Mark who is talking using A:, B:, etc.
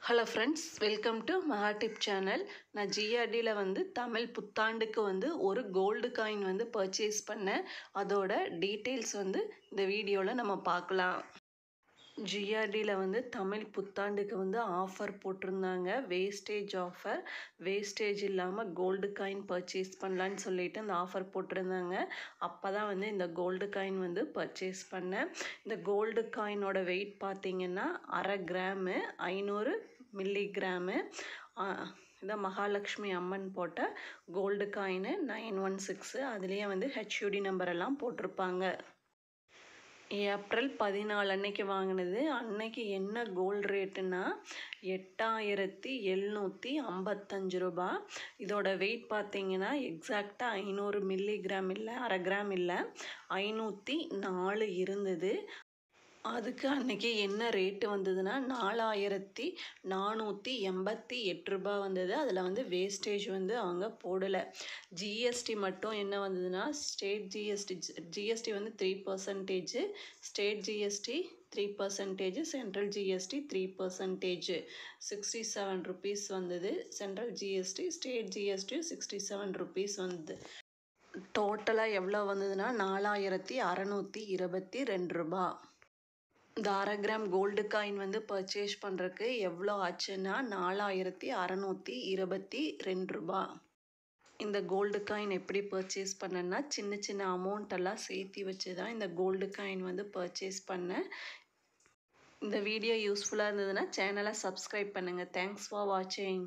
A: Hello friends, welcome to மகா tip channel. நான் ஜிஆர்டியில் தமிழ் புத்தாண்டுக்கு ஒரு கோல்டு காயின் பர்ச்சேஸ் பண்ணேன். அதோட டீட்டெயில்ஸ் இந்த வீடியோவில் நம்ம பார்க்கலாம். ஜிஆர்டியில் தமிழ் புத்தாண்டுக்கு ஆஃபர் போட்டிருந்தாங்க. Wastage offer. வேஸ்டேஜ் இல்லாமல் கோல்டு காயின் பர்ச்சேஸ் பண்ணலான்னு சொல்லிட்டு அந்த ஆஃபர் போட்டிருந்தாங்க. அப்போ தான் இந்த கோல்டு காயின் பர்ச்சேஸ் பண்ணேன். இந்த கோல்டு காயினோட வெயிட் பார்த்திங்கன்னா 1/2 கிராமு 500 மில்லிகிராமு. இதான் மகாலட்சுமி அம்மன் போட்ட கோல்டு காயின் 916. அதுலேயே ஹெச்யூடி நம்பர் எல்லாம் போட்டிருப்பாங்க. ஏப்ரல் 14 அன்னைக்கு வாங்கினது. அன்னைக்கு என்ன கோல்டு ரேட்டுன்னா 8755 ரூபா. இதோட வெயிட் பார்த்தீங்கன்னா எக்ஸாக்டாக 500 மில்லிகிராம் இல்லை, 1/2 கிராம் இல்லை, 504 இருந்தது. அதுக்கு அன்றைக்கி என்ன ரேட்டு வந்ததுன்னா 4488 ரூபா வந்தது. அதில் வேஸ்டேஜ் அவங்க போடலை. ஜிஎஸ்டி மட்டும் என்ன வந்ததுன்னா state GST 3%, state GST 3%, central GST 3%, 67 rupees வந்தது. Central GST state GST 67 rupees வந்தது. டோட்டலாக எவ்வளோ வந்ததுன்னா 4622 ரூபா. இந்த 1/2 கிராம் கோல்டு காயின் பர்ச்சேஸ் பண்ணுறதுக்கு எவ்வளோ ஆச்சுன்னா 4622 ரூபா. இந்த கோல்டு காயின் எப்படி பர்ச்சேஸ் பண்ணேன்னா சின்ன சின்ன அமௌண்ட்டெல்லாம் சேர்த்து வச்சு தான் இந்த கோல்டு காயின் பர்ச்சேஸ் பண்ணேன். இந்த வீடியோ யூஸ்ஃபுல்லாக இருந்ததுன்னா சேனலை சப்ஸ்கிரைப் பண்ணுங்கள். தேங்க்ஸ் ஃபார் வாட்சிங்.